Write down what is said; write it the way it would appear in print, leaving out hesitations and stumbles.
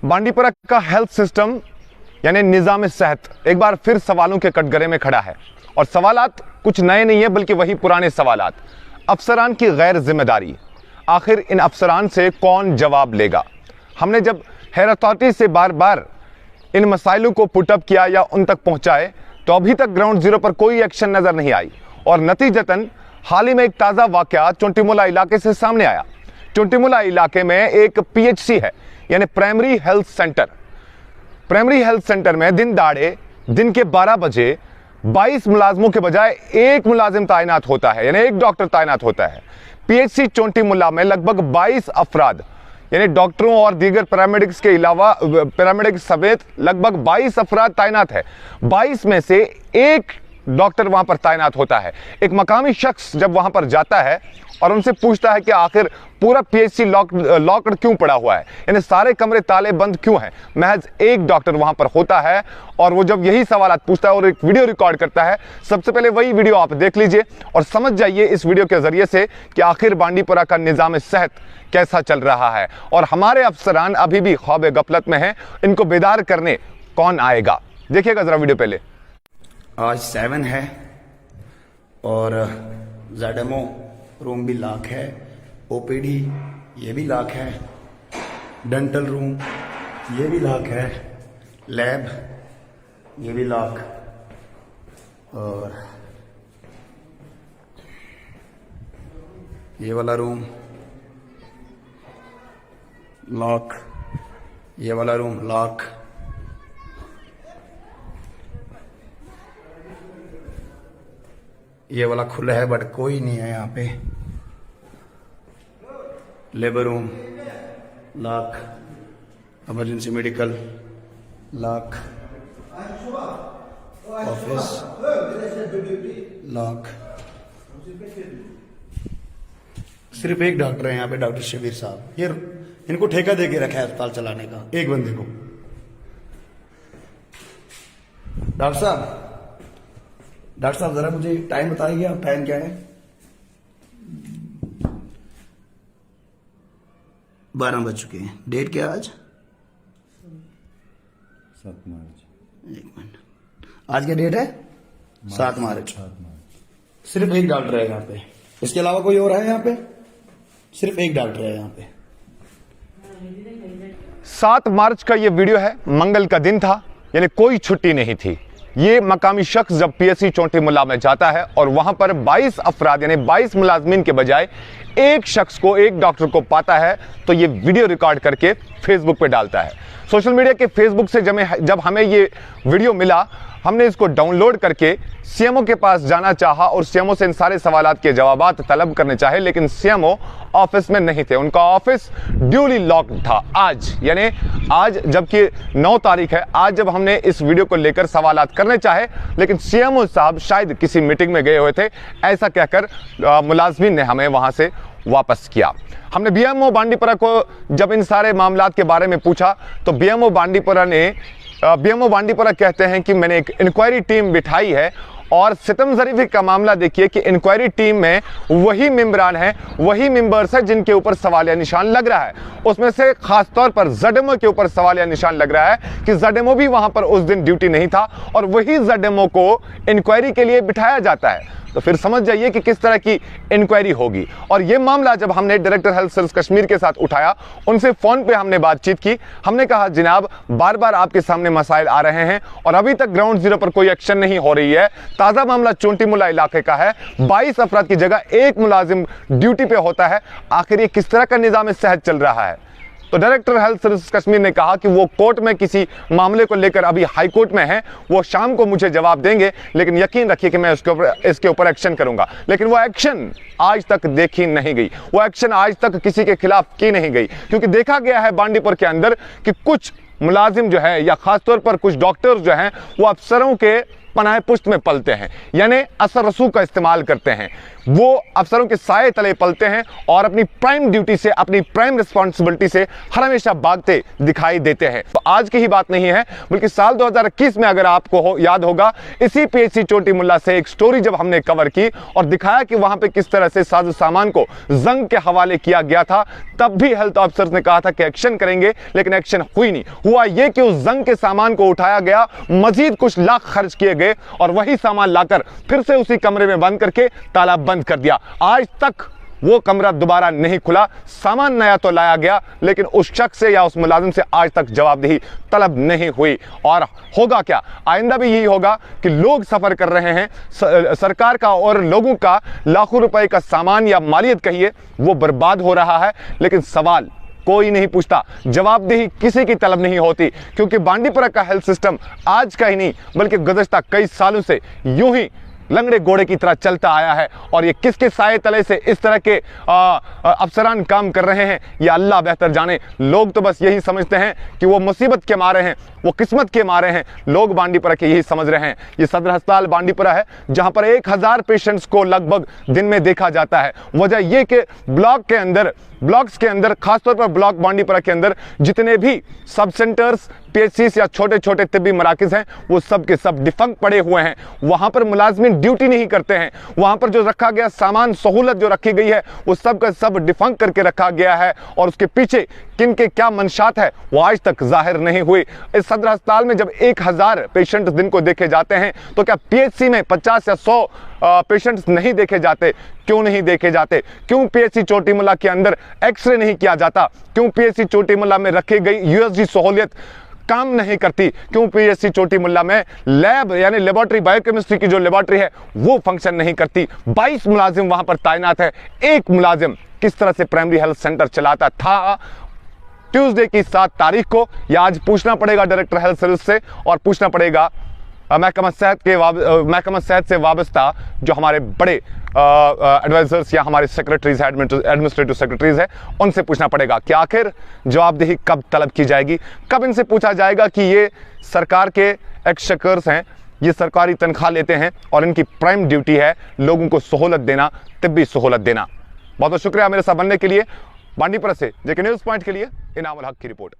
बांडीपुरा का health system यानी निज़ाम सेहत एक बार फिर सवालों के कटघरे में खड़ा है और सवालात कुछ नए नहीं है बल्कि वही पुराने सवालात। अफसरान की गैर जिम्मेदारी, आखिर इन अफसरान से कौन जवाब लेगा? हमने जब हेल्थ अथॉरिटी से बार बार इन मसाइलों को पुटअप किया या उन तक पहुंचाए तो अभी तक ग्राउंड जीरो पर कोई एक्शन नजर नहीं आई और नतीजतन हाल ही में एक ताज़ा वाकया चोंटीमुला इलाके से सामने आया। चोंटीमुला इलाके में एक पीएचसी है यानी primary health centre. Primary health centre में दिन दाड़े दिन के 12 बजे 22 मुलाजमों के बजाय एक मुलाजिम तैनात होता है यानी एक डॉक्टर तैनात होता है। पीएचसी चोंटीमुला में लगभग 22 अफराद यानी डॉक्टरों और दीगर पैरामेडिक्स के अलावा पैरामेडिक्स समेत लगभग 22 अफराद तैनात है। 22 में से एक डॉक्टर वहां पर तैनात होता है। एक मकामी शख्स जब वहां पर जाता है और उनसे पूछता है कि आखिर पूरा पीएचसी लॉक्ड क्यों पड़ा हुआ है, यानी सारे कमरे ताले बंद क्यों हैं, महज एक डॉक्टर वहां पर होता है और वो जब यही सवाल पूछता है और एक वीडियो रिकॉर्ड करता है। सबसे पहले वही वीडियो आप देख लीजिए और समझ जाइए इस वीडियो के जरिए से कि आखिर बांडीपुरा का निज़ाम सेहत कैसा चल रहा है और हमारे अफसरान अभी भी ख्वाब गफलत में हैं। इनको बेदार करने कौन आएगा? देखिएगा जरा वीडियो पहले। आज 7 है और ZMO रूम भी लॉक है, OPD ये भी लॉक है, डेंटल रूम ये भी लॉक है, लैब ये भी लॉक और ये वाला रूम लॉक, ये वाला रूम लॉक। ये वाला खुला है बट कोई नहीं है यहाँ पे। Labour room lock, emergency medical lock, office lock. सिर्फ एक डॉक्टर है यहाँ पे, डॉक्टर शबीर साहब। ये इनको ठेका दे के रखा है अस्पताल चलाने का, एक बंदे को। डॉक्टर साहब जरा मुझे टाइम बताइए, आप टाइम क्या है? 12 बज चुके हैं। डेट क्या है आज? 7 मार्च। एक मिनट, आज क्या डेट है? 7 मार्च। सिर्फ एक डॉक्टर है यहाँ पे, इसके अलावा कोई और है यहाँ पे? सिर्फ एक डॉक्टर है यहाँ पे। 7 मार्च का ये वीडियो है, मंगल का दिन था यानी कोई छुट्टी नहीं थी। ये मकामी शख्स जब पीएचसी चोंटीमुला में जाता है और वहां पर 22 अफराद यानी 22 मुलाजमीन के बजाय एक शख्स को, एक डॉक्टर को पाता है तो ये वीडियो रिकॉर्ड करके फेसबुक पे डालता है। सोशल मीडिया के फेसबुक से जब हमें ये वीडियो मिला, हमने इसको डाउनलोड करके सीएमओ के पास जाना चाहा और सीएमओ से इन सारे सवालात के जवाबात तलब करने चाहे, लेकिन सीएमओ ऑफिस में नहीं थे। उनका ऑफिस ड्यूली लॉक्ड था। आज यानी आज जबकि 9 तारीख है, आज जब हमने इस वीडियो को लेकर सवालात करने चाहे लेकिन सीएमओ साहब शायद किसी मीटिंग में गए हुए थे, ऐसा कहकर मुलाजमीन ने हमें वहां से वापस किया। हमने बीएमओ बांडीपुरा को जब इन सारे मामलात के बारे में पूछा तो बीएमओ बांडीपुरा कहते हैं कि मैंने एक इंक्वायरी टीम बिठाई है और सितम ज़रीफ़ी का मामला देखिए कि इंक्वायरी टीम में वही मेंबरान हैं, वही मेंबर्स हैं जिनके ऊपर सवालिया निशान लग रहा है। उसमें से खास तौर पर ZMO के ऊपर सवालिया निशान लग रहा है कि ZMO भी वहां पर उस दिन ड्यूटी नहीं था और वही ZMO को इंक्वायरी के लिए बिठाया जाता है। तो फिर समझ जाइए कि किस तरह की इंक्वायरी होगी। और यह मामला जब हमने डायरेक्टर हेल्थ सर्विस कश्मीर के साथ उठाया, उनसे फोन पे हमने बातचीत की। हमने कहा जनाब बार बार आपके सामने मसाइल आ रहे हैं और अभी तक ग्राउंड जीरो पर कोई एक्शन नहीं हो रही है। ताज़ा मामला चोंटीमुला इलाके का है, 22 अफराद की जगह एक मुलाजिम ड्यूटी पे होता है। आखिर ये किस तरह का निज़ाम सेहत चल रहा है? तो डायरेक्टर हेल्थ सर्विस कश्मीर ने कहा कि वो कोर्ट में किसी मामले को लेकर अभी हाई कोर्ट में है, वो शाम को मुझे जवाब देंगे, लेकिन यकीन रखिए कि मैं इसके ऊपर एक्शन करूंगा। लेकिन वो एक्शन आज तक देखी नहीं गई, वो एक्शन आज तक किसी के खिलाफ की नहीं गई, क्योंकि देखा गया है बांडीपुर के अंदर कि कुछ मुलाजिम जो है या खासतौर पर कुछ डॉक्टर्स जो हैं वो अफसरों के पनाह पुष्ट में पलते हैं, यानी असर रसूख का इस्तेमाल करते हैं। वो अफसरों के साए तले पलते हैं और अपनी प्राइम ड्यूटी से, अपनी प्राइम रिस्पॉन्सिबिलिटी से हमेशा भागते दिखाई देते हैं। तो आज की ही बात नहीं है, बल्कि साल 2021 में अगर आपको याद होगा, इसी पीएचसी चोटी मुल्ला से एक स्टोरी जब हमने कवर की और दिखाया कि वहां पे किस तरह से साजो सामान को जंग के हवाले किया गया था, तब भी हेल्थ ऑफिसर्स ने कहा था कि एक्शन करेंगे, लेकिन एक्शन हुई नहीं। हुआ यह कि उस जंग के सामान को उठाया गया, मजीद कुछ लाख खर्च किए गए और वही सामान लाकर फिर से उसी कमरे में बंद करके ताला बंद कर दिया। आज तक वो कमरा दोबारा नहीं खुला। सामान नया तो लाया गया, लेकिन उस शख्स से या उस मुलाजिम से आज तक जवाबदेही तलब नहीं हुई। और होगा क्या, आइंदा भी यही होगा कि लोग सफर कर रहे हैं, सरकार का और लोगों का लाखों रुपए का सामान या मालियत कहिए वो बर्बाद हो रहा है, लेकिन सवाल कोई नहीं पूछता, जवाबदेही किसी की तलब नहीं होती, क्योंकि बांडीपुरा का हेल्थ सिस्टम आज का ही नहीं बल्कि गुज़श्ता कई सालों से यूं ही लंगड़े घोड़े की तरह चलता आया है। और ये किसके साए तले से इस तरह के अफसरान काम कर रहे हैं, ये अल्लाह बेहतर जाने। लोग तो बस यही समझते हैं कि वो मुसीबत के मारे हैं, वो किस्मत के मारे हैं। लोग बांडीपुरा के यही समझ रहे हैं। ये सदर अस्पताल बांडीपुरा है, जहां पर 1000 पेशेंट्स को लगभग दिन में देखा जाता है। वजह यह कि ब्लॉक्स के अंदर, खासतौर पर ब्लॉक बांडीपुरा के अंदर जितने भी सब सेंटर्स, पीएचसीज या छोटे छोटे तिब्बी मराकिज हैं, वो सब के सब डिफंक्ट पड़े हुए हैं। वहां पर मुलाजमीन ड्यूटी नहीं करते हैं। वहां पर जो रखा गया सामान, सहूलत जो रखी गई है, वो सब का सब डिफंक्ट करके रखा गया है। और उसके पीछे किन के क्या मंशात है वो आज तक जाहिर नहीं हुई। इस सदर अस्पताल में जब 1000 पेशेंट दिन को देखे जाते हैं, तो क्या पीएचसी में 50 या 100 पेशेंट्स नहीं देखे जाते? क्यों नहीं देखे जाते? क्यों पीएचसी चोटी मुल्ला के अंदर एक्सरे नहीं किया जाता? क्यों पीएचसी चोटी मुल्ला में रखी गई यूएसजी सहूलियत काम नहीं करती? क्यों पीएचसी चोटी मुल्ला में लैब यानी लेबोरेटरी, बायोकेमिस्ट्री की जो लेबोरेटरी है वो फंक्शन नहीं करती? 22 मुलाजिम वहां पर तैनात है, एक मुलाजिम किस तरह से प्राइमरी हेल्थ सेंटर चलाता था ट्यूसडे की 7 तारीख को? या आज पूछना पड़ेगा डायरेक्टर हेल्थ सर्विस से और पूछना पड़ेगा महकमा सेहत से वाबस्ता जो हमारे बड़े एडवाइजर्स या हमारे सेक्रेटरीज है, एडमिनिस्ट्रेटिव सेक्रेटरीज है, उनसे पूछना पड़ेगा कि आखिर जवाबदेही कब तलब की जाएगी? कब इनसे पूछा जाएगा कि ये सरकार के एक्सचेकर्स हैं, ये सरकारी तनख्वाह लेते हैं और इनकी प्राइम ड्यूटी है लोगों को सहूलत देना, तिब्बी सहूलत देना। बहुत बहुत शुक्रिया मेरे साथ बनने के लिए। बांडीपुरा से जेके न्यूज़ पॉइंट के लिए इनामुल हक की रिपोर्ट।